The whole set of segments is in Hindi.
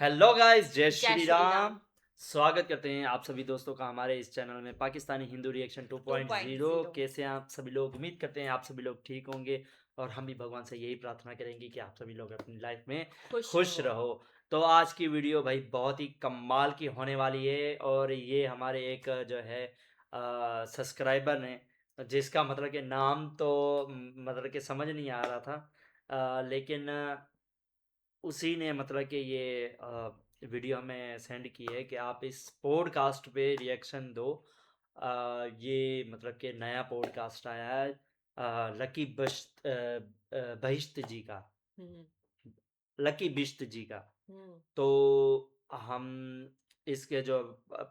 हेलो गाइस, जय जय श्री श्री राम। राम स्वागत करते हैं आप सभी दोस्तों का हमारे इस चैनल में पाकिस्तानी हिंदू रिएक्शन 2.0। 2.0 कैसे हैं आप सभी लोग? उम्मीद करते हैं आप सभी लोग ठीक होंगे और हम भी भगवान से यही प्रार्थना करेंगे कि आप सभी लोग अपनी लाइफ में खुश खुश रहो। रहो। तो आज की वीडियो भाई बहुत ही कमाल की होने वाली है और ये हमारे एक जो है सब्सक्राइबर ने, जिसका मतलब कि नाम तो मतलब कि समझ नहीं आ रहा था, लेकिन उसी ने मतलब कि ये वीडियो हमें सेंड की है कि आप इस पॉडकास्ट पे रिएक्शन दो। ये मतलब कि नया पॉडकास्ट आया है लकी बहिश्त जी का, हुँ, लकी बिश्त जी का। हुँ, तो हम इसके जो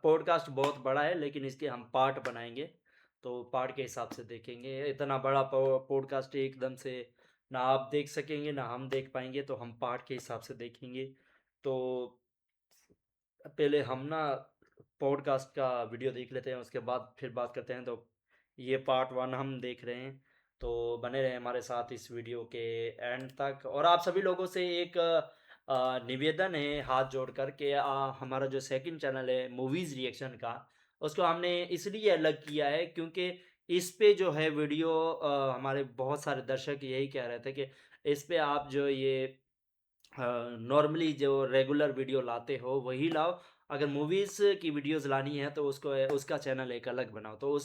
पॉडकास्ट बहुत बड़ा है लेकिन इसके हम पार्ट बनाएँगे, तो पार्ट के हिसाब से देखेंगे। इतना बड़ा पॉडकास्ट एकदम से ना आप देख सकेंगे, ना हम देख पाएँगे, तो हम पार्ट के हिसाब से देखेंगे। तो पहले हम ना पॉडकास्ट का वीडियो देख लेते हैं, उसके बाद फिर बात करते हैं। तो ये पार्ट 1 हम देख रहे हैं, तो बने रहें हमारे साथ इस वीडियो के एंड तक। और आप सभी लोगों से एक निवेदन है हाथ जोड़ कर के, हमारा जो सेकंड चैनल है मूवीज़ रिएक्शन का, उसको हमने इसलिए अलग किया है क्योंकि इस पे जो है वीडियो हमारे बहुत सारे दर्शक यही कह रहे थे कि इस पे आप जो ये नॉर्मली जो रेगुलर वीडियो लाते हो वही लाओ। अगर मूवीज़ की वीडियोज़ लानी है तो उसको उसका चैनल एक अलग बनाओ। तो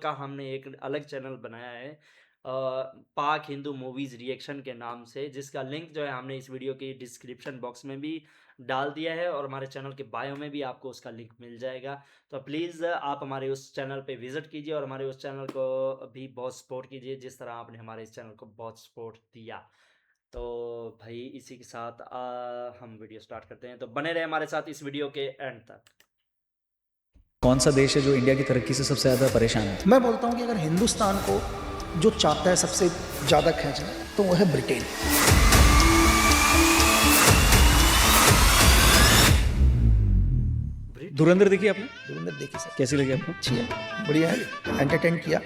का हमने एक अलग चैनल बनाया है पाक हिंदू मूवीज़ रिएक्शन के नाम से, जिसका लिंक जो है हमने इस वीडियो की डिस्क्रिप्शन बॉक्स में भी डाल दिया है और हमारे चैनल के बायो में भी आपको उसका लिंक मिल जाएगा। तो प्लीज़ आप हमारे उस चैनल पे विज़िट कीजिए और हमारे उस चैनल को भी बहुत सपोर्ट कीजिए जिस तरह आपने हमारे इस चैनल को बहुत सपोर्ट दिया। तो भाई इसी के साथ हम वीडियो स्टार्ट करते हैं, तो बने रहे हमारे साथ इस वीडियो के एंड तक। कौन सा देश है जो इंडिया की तरक्की से सबसे ज़्यादा परेशान है? मैं बोलता हूँ कि अगर हिंदुस्तान को जो चाहता है सबसे ज़्यादा खींचना तो वो है ब्रिटेन। धुरंधर देखी आपने? धुरंधर देखी सर, कैसी लगी आपको? अच्छी है, बढ़िया है, एंटरटेन किया।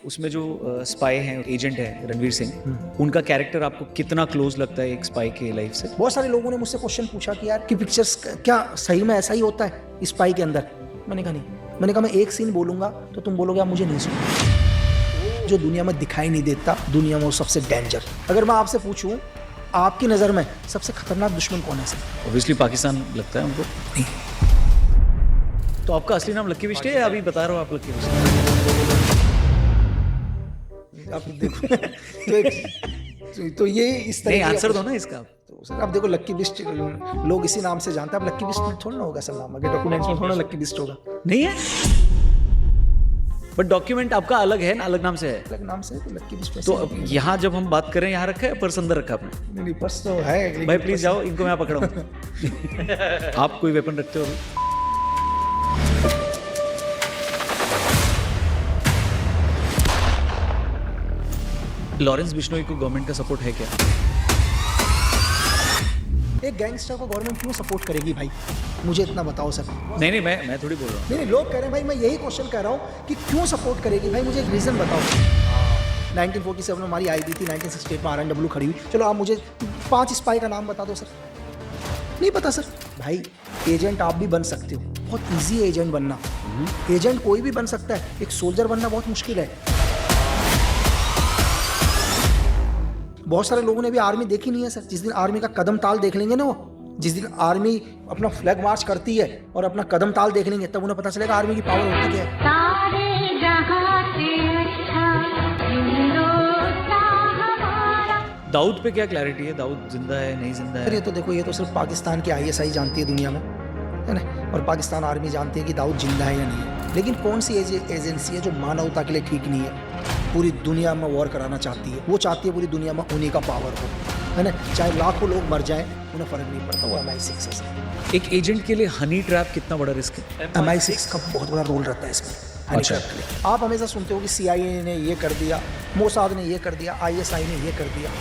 उसमें जो स्पाई हैं, एजेंट है रणवीर सिंह, उनका कैरेक्टर आपको कितना क्लोज लगता है एक स्पाई के लाइफ से? बहुत सारे लोगों ने मुझसे क्वेश्चन पूछा कि यार कि पिक्चर्स क्या सही में ऐसा ही होता है स्पाई के अंदर? मैंने कहा नहीं। मैंने कहा मैं एक सीन बोलूंगा तो तुम बोलोगे आप मुझे नहीं सुना। जो दुनिया में दिखाई नहीं देता, दुनिया में वो सबसे डेंजर। अगर मैं आपसे पूछूं आपकी नज़र में सबसे खतरनाक दुश्मन कौन है सर? ऑब्वियसली पाकिस्तान लगता है हमको। नहीं। तो आपका असली नाम लक्की बिश्ट है या अभी बता रहे हो आप लक्की बिश्ट? आप देखो तो ये इस तरह नहीं, आंसर दो ना इसका। तो सर आप देखो लक्की बिस्ट लोग इसी नाम से जानते हैं। अब लक्की बिस्ट में थोड़ा ना होगा सर नाम, आगे डॉक्यूमेंट्स में थोड़ा लक्की बिस्ट होगा। नहीं है, बट डॉक्यूमेंट आपका अलग है ना, अलग नाम से है। अलग नाम से तो लक्की बिस्ट। तो अब यहाँ जब हम बात करें, यहाँ रखा है पर्स अंदर रखा आपने? नहीं नहीं पर्स तो है लेकिन भाई प्लीज पर्स- जाओ, इनको मैं पकड़ाऊँ। आप कोई वेपन रखते हो? लॉरेंस बिश्नोई को गवर्नमेंट का सपोर्ट है क्या? एक गैंगस्टर को गवर्नमेंट क्यों सपोर्ट करेगी भाई, मुझे इतना बताओ सर। नहीं नहीं, मैं थोड़ी बोल रहा हूँ। नहीं लोग कह रहे हैं भाई, मैं यही क्वेश्चन कह रहा हूँ कि क्यों सपोर्ट करेगी भाई, मुझे एक रीज़न बताओ। 1947 में हमारी आई थी, 1968 में RNW खड़ी हुई। चलो आप मुझे 5 स्पाई का नाम बता दो सर। नहीं पता सर। भाई एजेंट आप भी बन सकते हो, बहुत ईजी है एजेंट बनना। एजेंट कोई भी बन सकता है, एक सोल्जर बनना बहुत मुश्किल है। बहुत सारे लोगों ने भी आर्मी देखी नहीं है सर। जिस दिन आर्मी का कदम ताल देख लेंगे ना, वो जिस दिन आर्मी अपना फ्लैग मार्च करती है और अपना कदम ताल देख लेंगे, तब उन्हें पता चलेगा आर्मी की पावर होती क्या है। दाऊद पे क्या क्लैरिटी है? दाऊद जिंदा है, नहीं जिंदा फिर ये है? तो देखो, ये तो सिर्फ पाकिस्तान की ISI जानती है दुनिया में, है ना, और पाकिस्तान आर्मी जानती है कि दाऊद जिंदा है या नहीं है। लेकिन कौन सी एजेंसी है जो मानवता के लिए ठीक नहीं है, पूरी दुनिया में वॉर कराना चाहती है? वो चाहती है पूरी दुनिया में उन्हीं का पावर हो, है ना, चाहे लाखों लोग मर जाएं उन्हें फर्क नहीं पड़ता। वो MI6 है सर। एक एजेंट के लिए हनी ट्रैप कितना बड़ा रिस्क है? MI6 का बहुत बड़ा रोल रहता है इसमें, हनी अच्छा। ट्रैप के लिए। आप हमेशा सुनते हो कि CIA ने ये कर दिया, मोसाद ने ये कर दिया, ISI ने ये कर दिया।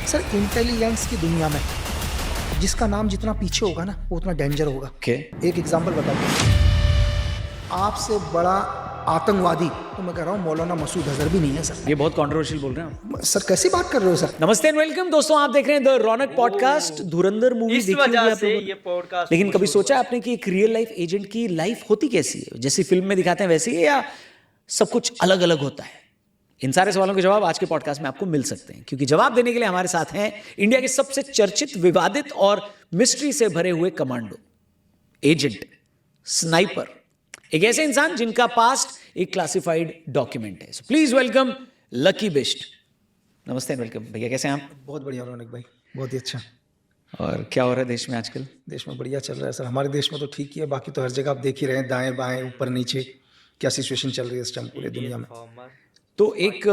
सर इंटेलिजेंस की दुनिया में जिसका नाम जितना पीछे होगा ना, वो उतना डेंजर होगा। के एक एग्जांपल बता दूं, आपसे बड़ा आतंकवादी, तो मैं कह रहा हूँ मौलाना मसूद अजहर भी नहीं है सर। ये बहुत कंट्रोवर्शियल बोल रहे हैं आप। सर कैसी बात कर रहे हो सर? नमस्ते एंड वेलकम दोस्तों, आप देख रहे हैं the Raunak podcast. Dhurandhar movie इस देखी होगी वजह आप से लोगों ने? ये पॉडकास्ट लेकिन कभी मशहूर सोचा आपने कि एक रियल लाइफ एजेंट की लाइफ होती कैसी है? जैसी फिल्म में दिखाते हैं वैसी है या सब कुछ अलग अलग होता है? इन सारे सवालों के जवाब आज के पॉडकास्ट में आपको मिल सकते हैं, क्योंकि जवाब देने के लिए हमारे साथ हैं इंडिया के सबसे चर्चित, विवादित और मिस्ट्री से भरे हुए कमांडो, एजेंट, स्नाइपर, एक ऐसे इंसान जिनका पास्ट एक क्लासिफाइड डॉक्यूमेंट है। So please welcome Lucky Bisht. नमस्ते एंड वेलकम भैया, कैसे हैं आप? बहुत बढ़िया रौनक भाई, बहुत ही अच्छा। और क्या हो रहा है देश में आजकल? देश में बढ़िया चल रहा है सर। हमारे देश में तो ठीक ही है, बाकी तो हर जगह आप देख ही रहे हैं, दाएं बाएं ऊपर नीचे क्या सिचुएशन चल रही है इस टाइम पूरे दुनिया में। तो एक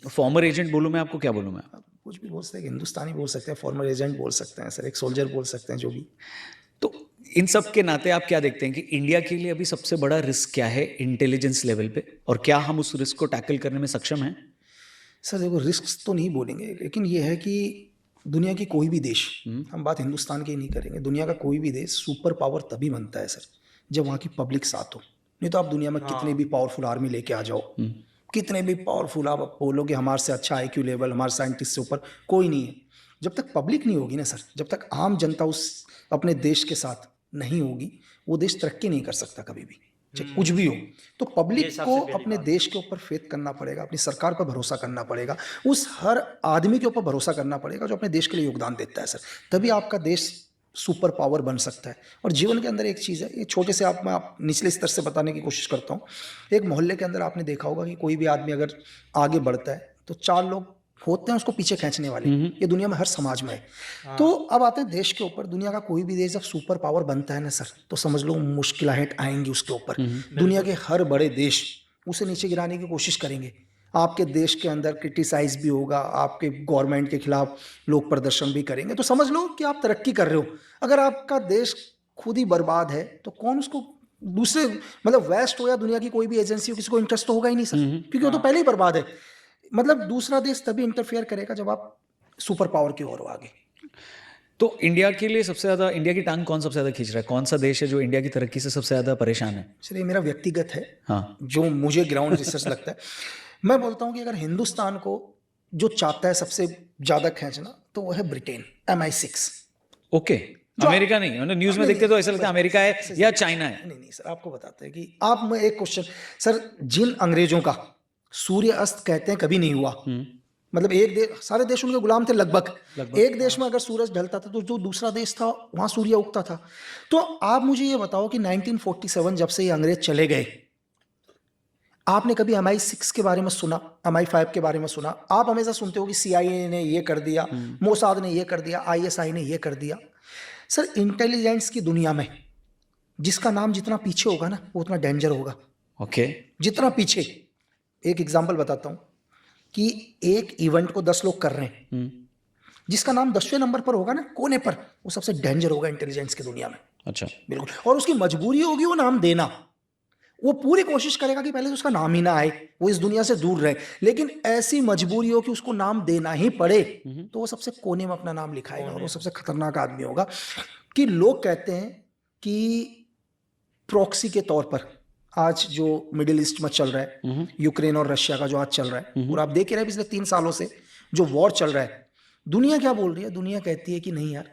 फॉर्मर एजेंट बोलूं मैं आपको, क्या बोलूं मैं? आप कुछ भी बोल सकते हैं, हिंदुस्तानी बोल सकते हैं, फॉर्मर एजेंट बोल सकते हैं सर, एक सोल्जर बोल सकते हैं, जो भी। तो इन सब के नाते आप क्या देखते हैं कि इंडिया के लिए अभी सबसे बड़ा रिस्क क्या है इंटेलिजेंस लेवल पे, और क्या हम उस रिस्क को टैकल करने में सक्षम हैं? सर देखो, रिस्क तो नहीं बोलेंगे, लेकिन ये है कि दुनिया की कोई भी देश, हम बात हिंदुस्तान की ही नहीं करेंगे, दुनिया का कोई भी देश सुपर पावर तभी बनता है सर जब वहाँ की पब्लिक साथ हो। नहीं तो आप दुनिया में कितने भी पावरफुल आर्मी लेके आ जाओ, कितने भी पावरफुल आप बोलो कि हमारे से अच्छा IQ लेवल, हमारे साइंटिस्ट से ऊपर कोई नहीं है, जब तक पब्लिक नहीं होगी ना सर, जब तक आम जनता उस अपने देश के साथ नहीं होगी, वो देश तरक्की नहीं कर सकता कभी भी, चाहे कुछ भी हो। तो पब्लिक को अपने देश के ऊपर फेथ करना पड़ेगा, अपनी सरकार पर भरोसा करना पड़ेगा, उस हर आदमी के ऊपर भरोसा करना पड़ेगा जो अपने देश के लिए योगदान देता है सर, तभी आपका देश सुपर पावर बन सकता है। और जीवन के अंदर एक चीज़ है, ये छोटे से मैं निचले स्तर से बताने की कोशिश करता हूँ। एक मोहल्ले के अंदर आपने देखा होगा कि कोई भी आदमी अगर आगे बढ़ता है तो 4 लोग होते हैं उसको पीछे खींचने वाले। ये दुनिया में हर समाज में है। तो अब आते हैं देश के ऊपर। दुनिया का कोई भी देश जब सुपर पावर बनता है ना सर, तो समझ लो मुश्किलें आएंगी उसके ऊपर। दुनिया के हर बड़े देश उसे नीचे गिराने की कोशिश करेंगे। आपके देश के अंदर क्रिटिसाइज भी होगा, आपके गवर्नमेंट के खिलाफ लोग प्रदर्शन भी करेंगे, तो समझ लो कि आप तरक्की कर रहे हो। अगर आपका देश खुद ही बर्बाद है तो कौन उसको, दूसरे मतलब वेस्ट हो या दुनिया की कोई भी एजेंसी हो, किसी को इंटरेस्ट तो होगा ही नहीं सर, क्योंकि वो तो पहले ही बर्बाद है। मतलब दूसरा देश तभी इंटरफेयर करेगा जब आप सुपर पावर की ओर हो आगे। तो इंडिया के लिए सबसे ज्यादा, इंडिया की टांग कौन सबसे ज्यादा खींच रहा है? कौन सा देश है जो इंडिया की तरक्की से सबसे ज्यादा परेशान है? सर ये मेरा व्यक्तिगत है, हाँ, जो मुझे ग्राउंड रिसर्च लगता है। मैं बोलता हूँ कि अगर हिंदुस्तान को जो चाहता है सबसे ज्यादा खींचना, तो वो है ब्रिटेन, MI6। ओके, अमेरिका नहीं, मतलब न्यूज में देखते तो ऐसा लगता है अमेरिका है या चाइना है। नहीं सर, आपको बताते हैं कि आप, मैं एक क्वेश्चन सर, जिन अंग्रेजों का सूर्य अस्त कहते हैं कभी नहीं हुआ, मतलब एक देश, सारे देश उनके गुलाम थे लगभग। एक देश में अगर सूरज ढलता था तो जो दूसरा देश था वहां सूर्य उगता था। तो आप मुझे ये बताओ कि 1947 जब से ये अंग्रेज चले गए, आपने कभी MI6 के बारे में सुना, MI5 के बारे में सुना? आप हमेशा सुनते हो कि CIA ने ये कर दिया, मोसाद ने ये कर दिया, ISI ने ये कर दिया। सर इंटेलिजेंस की दुनिया में जिसका नाम जितना पीछे होगा ना, वो उतना डेंजर होगा। ओके, जितना पीछे। एक एग्जांपल बताता हूं कि एक इवेंट को 10 लोग कर रहे हैं, जिसका नाम 10वें नंबर पर होगा ना, कोने पर, वो सबसे डेंजर होगा इंटेलिजेंस की दुनिया में। अच्छा, बिल्कुल। और उसकी मजबूरी होगी वो नाम देना, वो पूरी कोशिश करेगा कि पहले तो उसका नाम ही ना आए, वो इस दुनिया से दूर रहे, लेकिन ऐसी मजबूरी हो कि उसको नाम देना ही पड़े, तो वो सबसे कोने में अपना नाम लिखाएगा, और वो सबसे खतरनाक आदमी होगा। कि लोग कहते हैं कि प्रॉक्सी के तौर पर आज जो मिडिल ईस्ट में चल रहा है, यूक्रेन और रशिया का जो आज चल रहा है, और आप देख ही रहे हैं पिछले 3 सालों से जो वॉर चल रहा है, दुनिया क्या बोल रही है? दुनिया कहती है कि नहीं यार,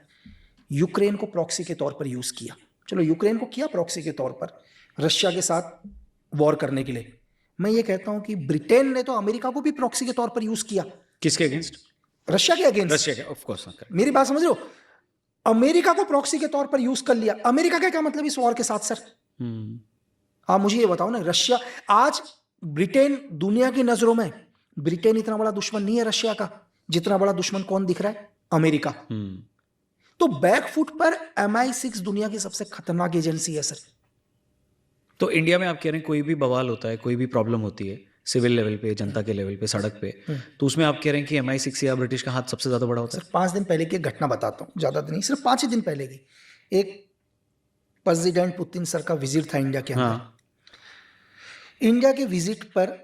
यूक्रेन को प्रॉक्सी के तौर पर यूज किया, चलो यूक्रेन को किया प्रॉक्सी के तौर पर रशिया के साथ वॉर करने के लिए। मैं ये कहता हूं कि ब्रिटेन ने तो अमेरिका को भी प्रॉक्सी के तौर पर यूज किया। किसके अगेंस्ट? रशिया के अगेंस्ट। रशिया के, ऑफ कोर्स। मेरी बात समझ रहे हो? अमेरिका को प्रॉक्सी के तौर पर यूज कर लिया। अमेरिका का क्या मतलब इस वॉर के साथ सर? आप मुझे ये बताओ ना, रशिया आज, ब्रिटेन दुनिया की नजरों में ब्रिटेन इतना बड़ा दुश्मन नहीं है रशिया का, जितना बड़ा दुश्मन कौन दिख रहा है? अमेरिका। तो बैकफुट पर MI6 दुनिया की सबसे खतरनाक एजेंसी है सर। तो इंडिया में आप कह रहे हैं कोई भी बवाल होता है, कोई भी प्रॉब्लम होती है सिविल लेवल पे, जनता के लेवल पे, सड़क पे, तो उसमें आप कह रहे हैं कि MI6 या ब्रिटिश का हाथ सबसे ज्यादा बड़ा होता है? सर 5 दिन पहले की एक घटना बताता हूँ, ज्यादा दिन नहीं, सिर्फ 5 ही दिन पहले की। एक प्रेसिडेंट पुतिन सर का विजिट था इंडिया के अंदर। हाँ। इंडिया के विजिट पर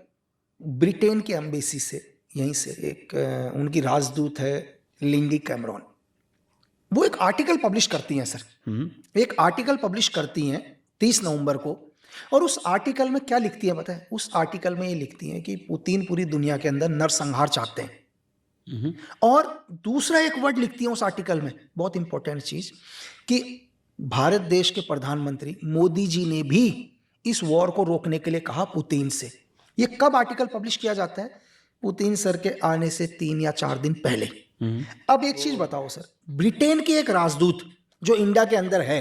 ब्रिटेन के एम्बेसी से, यहीं से एक उनकी राजदूत है लिंडी कैमरॉन, वो एक आर्टिकल पब्लिश करती हैं सर। एक आर्टिकल पब्लिश करती हैं 30 नवंबर को, और उस आर्टिकल में क्या लिखती है पता है? उस आर्टिकल में ये लिखती है कि पुतिन पूरी दुनिया के अंदर नरसंहार चाहते हैं। और दूसरा एक वर्ड लिखती है उस आर्टिकल में, बहुत इंपॉर्टेंट चीज, कि भारत देश के प्रधानमंत्री मोदी जी ने भी इस वॉर को रोकने के लिए कहा पुतिन से। ये कब आर्टिकल पब्लिश किया जाता है? पुतिन सर के आने से 3 या 4 दिन पहले। अब एक चीज बताओ सर, ब्रिटेन की एक राजदूत जो इंडिया के अंदर है,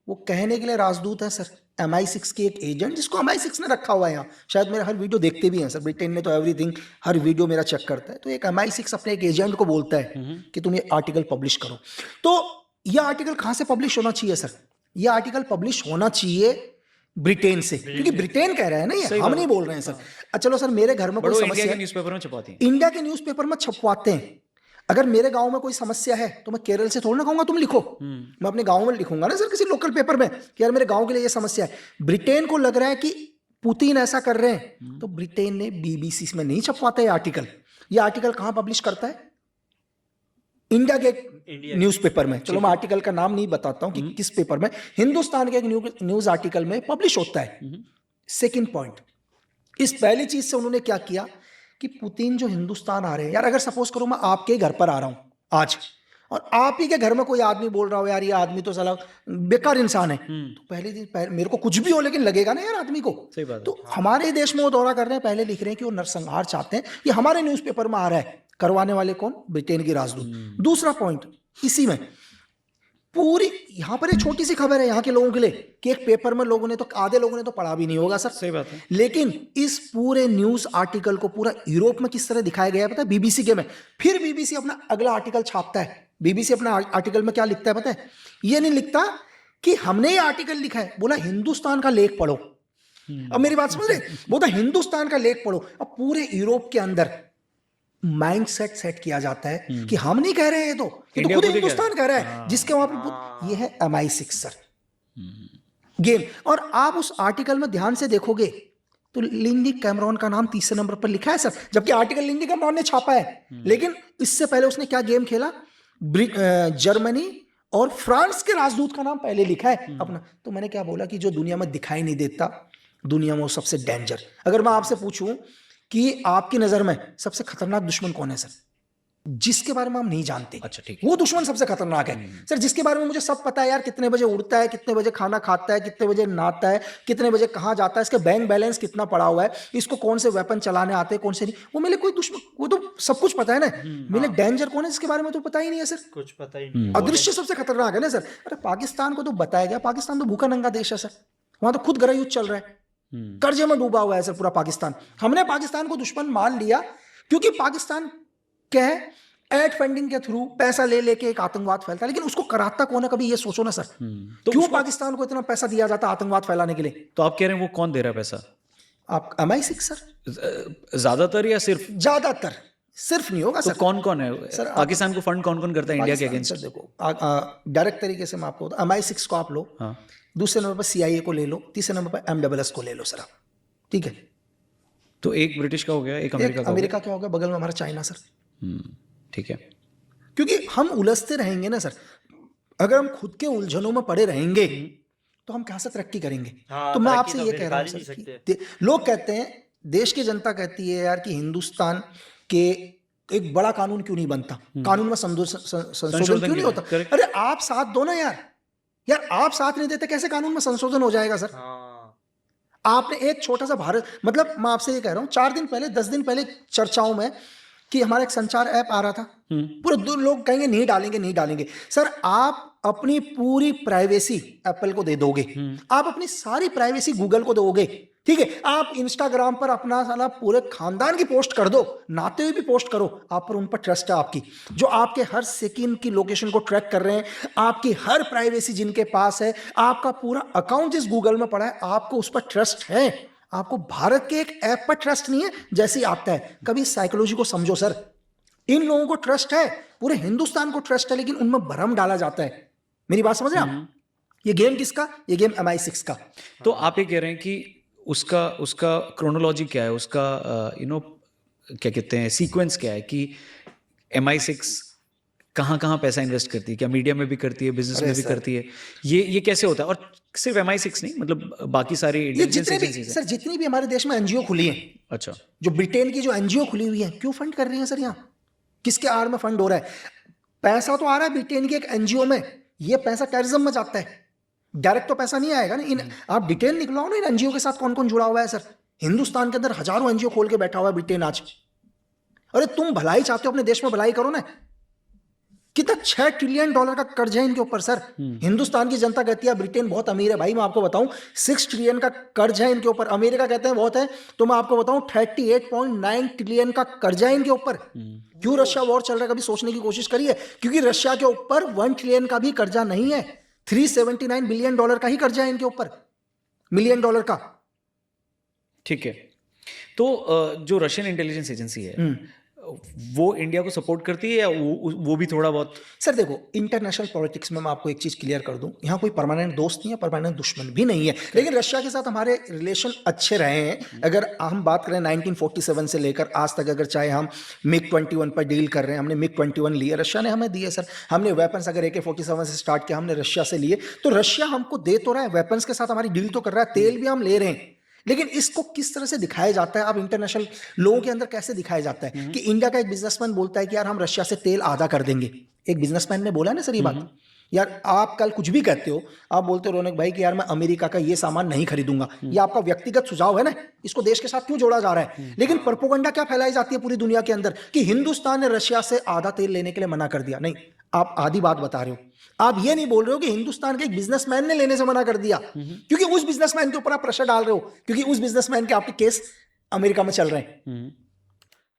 वो कहने के लिए राजदूत है सर, MI6 की एक एजेंट, जिसको MI6 ने रखा हुआ है यहाँ, शायद मेरा हर वीडियो देखते भी हैं सर, ब्रिटेन में तो एवरीथिंग, हर वीडियो मेरा चेक करता है, तो एक MI6 अपने एक एजेंट को बोलता है कि तुम ये आर्टिकल पब्लिश करो। तो ये आर्टिकल कहाँ से पब्लिश होना चाहिए सर? ये आर्टिकल पब्लिश होना चाहिए ब्रिटेन से, क्योंकि ब्रिटेन कह रहा है ना, ये हम नहीं बोल रहे हैं सर। चलो सर, मेरे घर में कोई समस्या है, न्यूज़पेपर में छपवाते हैं, इंडिया के न्यूज़पेपर में छपवाते हैं। अगर मेरे गांव में कोई समस्या है तो मैं केरल से थोड़ा ना कहूंगा तुम लिखो, मैं अपने गांव में लिखूंगा ना सर, किसी लोकल पेपर में कि यार मेरे गांव के लिए ये समस्या है। ब्रिटेन को लग रहा है कि पुतिन ऐसा कर रहे हैं, तो ब्रिटेन ने BBC में नहीं छपवाता है आर्टिकल। ये आर्टिकल कहां पब्लिश करता है? इंडिया के न्यूज़पेपर में। चलो मैं आर्टिकल का नाम नहीं बताता हूं कि किस पेपर में, हिंदुस्तान के एक न्यूज आर्टिकल में पब्लिश होता है। सेकेंड पॉइंट, इस पहली चीज से उन्होंने क्या किया कि पुतिन जो हिंदुस्तान आ रहे हैं, यार अगर सपोज करो मैं आपके घर पर आ रहा हूं आज, और आप ही के घर में कोई आदमी बोल रहा हो यार ये आदमी तो साला बेकार इंसान है, तो पहले दिन मेरे को कुछ भी हो लेकिन लगेगा ना यार आदमी को। सही बात है। तो हमारे देश में वो दौरा कर रहे हैं, पहले लिख रहे हैं कि वो नरसंहार चाहते हैं, ये हमारे न्यूज़पेपर में आ रहा है। करवाने वाले कौन? ब्रिटेन की राजदूत। दूसरा पॉइंट इसी में, पूरी यहां पर एक छोटी सी खबर है यहाँ के लोगों के लिए कि एक पेपर में लोगों ने तो, आधे लोगों ने तो पढ़ा भी नहीं होगा सर। सही बात है। लेकिन इस पूरे न्यूज आर्टिकल को पूरा यूरोप में किस तरह दिखाया गया है पता है? BBC के में। फिर BBC अपना अगला आर्टिकल छापता है। BBC अपना आर्टिकल में क्या लिखता है पता है? ये नहीं लिखता कि हमने ये आर्टिकल लिखा है, बोला हिंदुस्तान का लेख पढ़ो। अब मेरी बात समझ रहे? बोला हिंदुस्तान का लेख पढ़ो। अब पूरे यूरोप के अंदर माइंड सेट किया जाता है कि हम नहीं कह रहे हैं, ये तो खुद हिंदुस्तान कह रहा है, जिसके वहां पर ये है MI6 सर गेम। और आप उस आर्टिकल में ध्यान से देखोगे तो लिंडी कैमरॉन का नाम 30 नंबर पर लिखा है सर, जबकि आर्टिकल लिंडी कैमरॉन ने छापा है। लेकिन इससे पहले उसने क्या गेम खेला? जर्मनी और फ्रांस के राजदूत का नाम पहले लिखा है अपना। तो मैंने क्या बोला कि जो दुनिया में दिखाई नहीं देता, दुनिया में वो सबसे डेंजर। अगर मैं आपसे पूछूं कि आपकी नजर में सबसे खतरनाक दुश्मन कौन है सर, जिसके बारे में हम नहीं जानते, अच्छा ठीक, वो दुश्मन सबसे खतरनाक है सर। जिसके बारे में मुझे सब पता है यार, कितने बजे उड़ता है, कितने बजे खाना खाता है, कितने बजे नहाता है, कितने बजे कहाँ जाता है, इसके बैंक बैलेंस कितना पड़ा हुआ है, इसको कौन से वेपन चलाने आते हैं, कौन से नहीं, वो मेरे कोई दुश्मन, वो तो सब कुछ पता है ना। मेरे डेंजर कौन है जिसके बारे में तो पता ही नहीं है सर, कुछ पता ही नहीं। अदृश्य सबसे खतरनाक है ना सर। अरे पाकिस्तान को तो बताया गया, पाकिस्तान तो भूखा नंगा देश है सर, वहां तो खुद गृह युद्ध चल रहा है, कर्जे में डूबा हुआ है सर पूरा पाकिस्तान। हमने पाकिस्तान को दुश्मन मान लिया क्योंकि पाकिस्तान क्या है, एड फंडिंग के थ्रू पैसा ले लेके एक आतंकवाद फैलता है। लेकिन उसको कराता कौन है, कभी ये सोचो ना सर। तो क्यों पाकिस्तान को इतना पैसा दिया जाता है आतंकवाद फैलाने के लिए? तो आप कह रहे हैं वो कौन दे रहा है पैसा? आप MI6 सर, ज्यादातर या सिर्फ? ज्यादातर, सिर्फ नहीं होगा तो सर। कौन कौन है सर? पाकिस्तान को फंड कौन कौन करता है इंडिया के अगेंस्ट? सर देखो, डायरेक्ट तरीके से मैं आपको MI6 को आप लो, दूसरे नंबर पर CIA को ले लो, तीसरे नंबर पर MSS को ले लो सर आप, ठीक है? तो एक ब्रिटिश का हो गया, एक अमेरिका का। अमेरिका क्या होगा? बगल में हमारा चाइना सर। ठीक है, क्योंकि हम उलझते रहेंगे ना सर, अगर हम खुद के उलझनों में पड़े रहेंगे तो हम कहां से तरक्की करेंगे? तो मैं आपसे ये कह रहा हूं सर कि लोग कहते हैं, देश की जनता कहती है यार कि हिंदुस्तान के एक बड़ा कानून क्यों नहीं बनता, कानून में संशोधन क्यों नहीं होता? अरे आप साथ दो ना यार आप साथ नहीं देते, कैसे कानून में संशोधन हो जाएगा सर? आपने एक छोटा सा भारत, मतलब मैं आपसे ये कह रहा हूं, 4 दिन पहले 10 दिन पहले चर्चाओं में कि हमारा एक संचार ऐप आ रहा था, पूरे 2 लोग कहेंगे नहीं डालेंगे सर। आप अपनी पूरी प्राइवेसी एप्पल को दे दोगे, आप अपनी सारी प्राइवेसी गूगल को दोगे, ठीक है? आप इंस्टाग्राम पर अपना साला पूरे खानदान की पोस्ट कर दो, नाते हुए भी पोस्ट करो, आप पर उन पर ट्रस्ट है आपकी, जो आपके हर सेकंड की लोकेशन को ट्रैक कर रहे हैं, आपकी हर प्राइवेसी जिनके पास है, आपका पूरा अकाउंट जिस गूगल में पड़ा है, आपको उस पर ट्रस्ट है। आपको भारत के एक ऐप पर ट्रस्ट नहीं है, जैसे ही आता है। कभी साइकोलॉजी को समझो सर, इन लोगों को ट्रस्ट है, पूरे हिंदुस्तान को ट्रस्ट है, लेकिन उनमें भ्रम डाला जाता है। मेरी बात समझ रहे हैं आप? ये गेम किसका? ये गेम MI6 का। तो आप ये कह रहे हैं कि उसका क्रोनोलॉजी क्या है, उसका क्या कहते हैं, सीक्वेंस क्या है कि MI6 कहाँ कहाँ पैसा इन्वेस्ट करती है, क्या मीडिया में भी करती है, बिजनेस अरे में भी सर, करती है, ये कैसे होता है? और सिर्फ MI6 नहीं, मतलब बाकी सारी ये इंटेलिजेंस जितने भी एजेंसीज हैं। सर, जितनी भी हमारे देश में एनजीओ खुली हैं, अच्छा। जो ब्रिटेन की जो एनजीओ खुली हुई है, क्यों फंड कर रही है सर? यहाँ किसके आड़ में फंड हो रहा है? पैसा तो आ रहा है ब्रिटेन की एक एनजीओ में, ये पैसा टेररिज्म में जाता है, डायरेक्ट तो पैसा नहीं आएगा ना। इन आप डिटेल निकलाओ ना, इन एनजीओ के साथ कौन कौन जुड़ा हुआ है सर। हिंदुस्तान के अंदर हजारों एनजीओ खोल के बैठा हुआ है ब्रिटेन आज। अरे तुम भलाई चाहते हो, अपने देश में भलाई करो ना। कितना $6 ट्रिलियन का कर्ज है इनके ऊपर सर। हिंदुस्तान की जनता कहती है ब्रिटेन बहुत अमीर है, भाई मैं आपको बताऊं 6 ट्रिलियन का कर्ज है इनके ऊपर। अमेरिका कहते हैं बहुत है, तो मैं आपको बताऊं 38.9 ट्रिलियन का कर्जा है इनके ऊपर। क्यों रशिया वॉर चल रहा है, कभी सोचने की कोशिश करिए? क्योंकि रशिया के ऊपर 1 ट्रिलियन का भी कर्जा नहीं है, $379 बिलियन का ही कर्जा है इनके ऊपर, मिलियन डॉलर का। ठीक है, तो जो रशियन इंटेलिजेंस एजेंसी है वो इंडिया को सपोर्ट करती है या वो भी थोड़ा बहुत? सर देखो, इंटरनेशनल पॉलिटिक्स में मैं आपको एक चीज क्लियर कर दूं, यहाँ कोई परमानेंट दोस्त नहीं है, परमानेंट दुश्मन भी नहीं है, लेकिन रशिया के साथ हमारे रिलेशन अच्छे रहे हैं। अगर हम बात करें 1947 से लेकर आज तक, अगर चाहे हम MiG-21 पर डील कर रहे हैं, हमने MiG-21 लिए, रशिया ने हमें दिए सर। हमने वेपन्स अगर AK-47 से स्टार्ट किया, हमने रशिया से लिए, तो रशिया हमको दे तो रहा है, वेपन्स के साथ हमारी डील तो कर रहा है, तेल भी हम ले रहे हैं। लेकिन इसको किस तरह से दिखाया जाता है, अब इंटरनेशनल लोगों के अंदर कैसे दिखाया जाता है कि इंडिया का एक बिजनेसमैन बोलता है कि यार हम रशिया से तेल आधा कर देंगे। एक बिजनेसमैन ने बोला ना सर ये बात। यार आप कल कुछ भी कहते हो, आप बोलते हो रौनक भाई कि यार मैं अमेरिका का ये सामान नहीं खरीदूंगा, ये आपका व्यक्तिगत सुझाव है ना, इसको देश के साथ क्यों जोड़ा जा रहा है? लेकिन प्रोपोगंडा क्या फैलाई जाती है पूरी दुनिया के अंदर कि हिंदुस्तान ने रशिया से आधा तेल लेने के लिए मना कर दिया। नहीं, आप आधी बात बता रहे हो। आप ये नहीं बोल रहे हो कि हिंदुस्तान के एक बिजनेसमैन ने लेने से मना कर दिया, क्योंकि उस बिजनेसमैन के ऊपर आप प्रेशर डाल रहे हो, क्योंकि उस बिजनेसमैन के आपके केस अमेरिका में चल रहे हैं।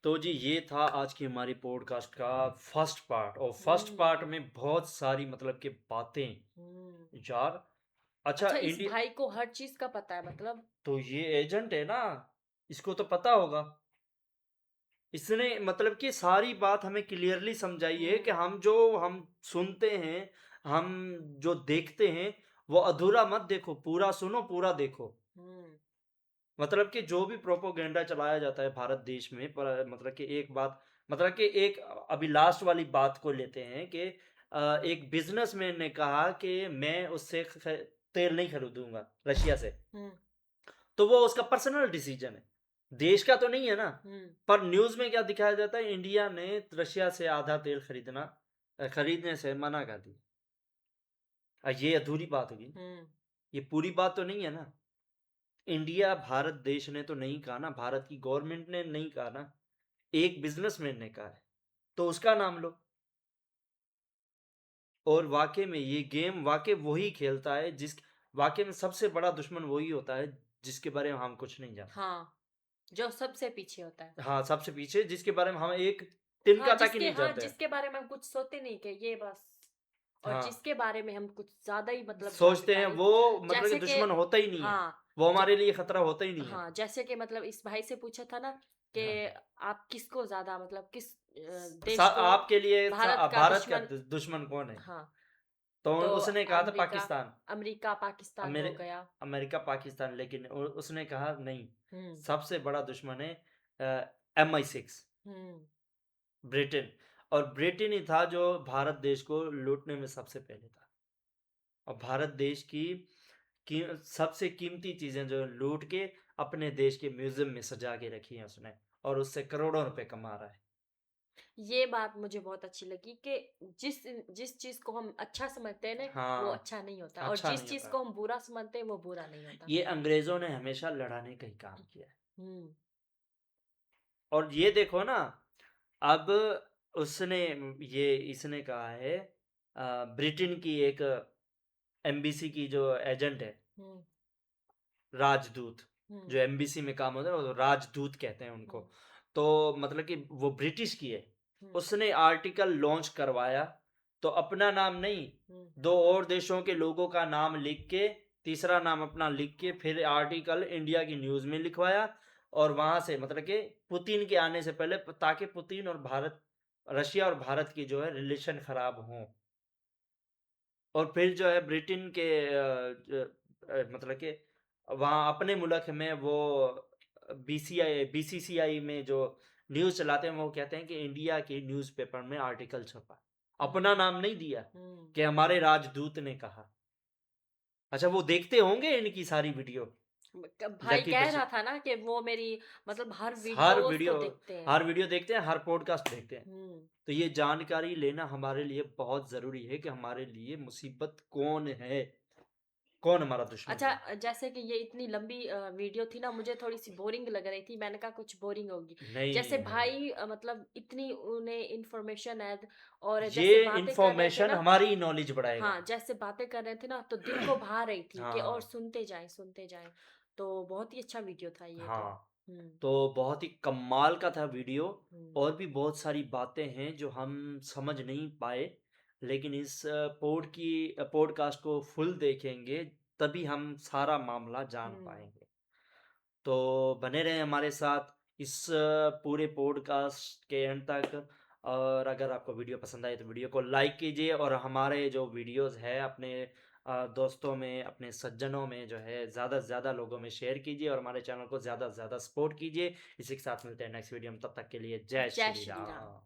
तो जी ये था आज की हमारी पॉडकास्ट का फर्स्ट पार्ट, और फर्स्ट पार्ट में बहुत सारी मतलब कि बातें यार। अच्छा, अच्छा, इस इंडिया भाई को हर चीज का पता है, मतलब तो ये एजेंट है ना, इसको तो पता होगा। इसने मतलब कि सारी बात हमें क्लियरली समझाई है कि हम सुनते हैं, हम जो देखते हैं वो अधूरा मत देखो, पूरा सुनो, पूरा देखो। मतलब कि जो भी प्रोपोगेंडा चलाया जाता है भारत देश में, पर मतलब कि एक बात, मतलब कि एक अभी लास्ट वाली बात को लेते हैं कि एक बिजनेसमैन ने कहा कि मैं उससे तेल नहीं खरीदूंगा रशिया से, तो वो उसका पर्सनल डिसीजन है, देश का तो नहीं है ना। पर न्यूज में क्या दिखाया जाता है, इंडिया ने रशिया से आधा तेल खरीदने से मना कर दिया। ये अधूरी बात होगी, ये पूरी बात तो नहीं है ना। इंडिया, भारत देश ने तो नहीं कहा ना, भारत की गवर्नमेंट ने नहीं कहा ना, एक बिजनेसमैन ने कहा है, तो उसका नाम लो। और वाकई में ये गेम वाकई वही खेलता है वाकई में सबसे बड़ा दुश्मन वही होता है जिसके बारे में हम कुछ नहीं जानते। हाँ, जो सबसे पीछे होता है। हाँ, सबसे पीछे, जिसके बारे में हम एक तिनका तक ही नहीं जानते हैं। जिसके बारे में हम कुछ सोचते नहीं कि ये बस, और हाँ, जिसके बारे में हम कुछ ज्यादा ही मतलब सोचते हैं, वो मतलब कि जैसे कि दुश्मन होता ही नहीं है, हाँ, वो हमारे लिए खतरा होता ही नहीं है। हाँ, जैसे कि मतलब इस भाई से पूछा था ना कि हाँ। आप किसको ज्यादा मतलब किस देश को आपके लिए भारत का भारत का दुश्मन, दुश्मन कौन है? हाँ, तो तो उसने कहा था पाकिस्तान, अमेरिका पाकिस्तान हो गया। अमेरिका पाकिस्तान, लेकिन उसने कहा नहीं, सबसे बड़ा दुश्मन है MI6, ब्रिटेन। और ब्रिटेन ही था जो भारत देश को लूटने में सबसे पहले था, और भारत देश की सबसे कीमती चीजें जो लूट के अपने देश के म्यूजियम में सजा के रखी हैं उसने, और उससे करोड़ों रुपए कमा रहा है। ये बात मुझे बहुत अच्छी लगी कि जिस जिस चीज को हम अच्छा समझते हैं ना, वो हाँ, अच्छा नहीं होता, और अच्छा जिस नहीं चीज होता। को हम बुरा समझते हैं वो बुरा नहीं होता। ये अंग्रेजों ने हमेशा लड़ाने का ही काम किया है। हम्म और ये देखो ना, अब इसने कहा है, ब्रिटेन की एक एम्बेसी की जो एजेंट है, हम्म राजदूत, जो हम्म एम्बेसी में काम होता है वो राजदूत कहते हैं उनको। तो मतलब कि वो ब्रिटिश की है, उसने आर्टिकल लॉन्च करवाया, तो अपना नाम नहीं, दो और देशों के लोगों का नाम लिख के, तीसरा नाम अपना लिख के, फिर आर्टिकल इंडिया की न्यूज में लिखवाया, और वहां से मतलब कि पुतिन के आने से पहले, ताकि पुतिन और भारत, रशिया और भारत की जो है रिलेशन खराब हो। और फिर जो है ब्रिटेन के मतलब कि वहाँ अपने मुल्क में वो BCCI में जो न्यूज़ चलाते हैं, वो कहते हैं कि इंडिया के न्यूज़पेपर में आर्टिकल छपा, अपना नाम नहीं दिया हम्म। कि हमारे राजदूत ने कहा। अच्छा, वो देखते होंगे इनकी सारी वीडियो? भाई जबकि कह रहा था ना कि वो मेरी मतलब हर हर वीडियोस को वीडियो देखते हैं। हर वीडियो देखते हैं, हर पॉडकास्ट देखते हैं। हम्म। तो ये जानकारी लेना हमारे लिए बहुत ज़रूरी है कि हमारे लिए मुसीबत कौन है, कौन हमारा दुश्मन अच्छा, है। जैसे कि ये इतनी लंबी वीडियो थी ना, मुझे थोड़ी सी बोरिंग लग रही थी। मैंने कहा कुछ बोरिंग होगी। जैसे नहीं, नहीं। भाई मतलब इतनी उन्हें इंफॉर्मेशन है, और ये जैसे बातें कर रहे थे इन्फॉर्मेशन ना, हमारी नॉलेज बढ़ाएगा। हाँ, जैसे बातें कर रहे थे ना, तो दिल को भा रही थी कि और हाँ, सुनते जाएं, सुनते जाएं। तो बहुत ही अच्छा वीडियो था ये तो। हाँ। हम्म। तो बहुत ही कमाल का था वीडियो। हम्म। और भी बहुत सारी बातें हैं जो हम समझ नहीं पाए, लेकिन इस पॉडकास्ट को फुल देखेंगे, तभी हम सारा मामला जान हम्म। पाएँगे। तो बने रहें हमारे साथ इस पूरे पॉडकास्ट के एंड तक। और अगर आपको वीडियो पसंद आए तो वीडियो को लाइक कीजिए, और हमारे जो वीडियोस है अपने दोस्तों में, अपने सज्जनों में जो है ज़्यादा से ज़्यादा लोगों में शेयर कीजिए, और हमारे चैनल को ज़्यादा से ज़्यादा सपोर्ट कीजिए। इसी के साथ मिलते हैं नेक्स्ट वीडियो में, तब तक के लिए जय जय श्री श्री राम। राम।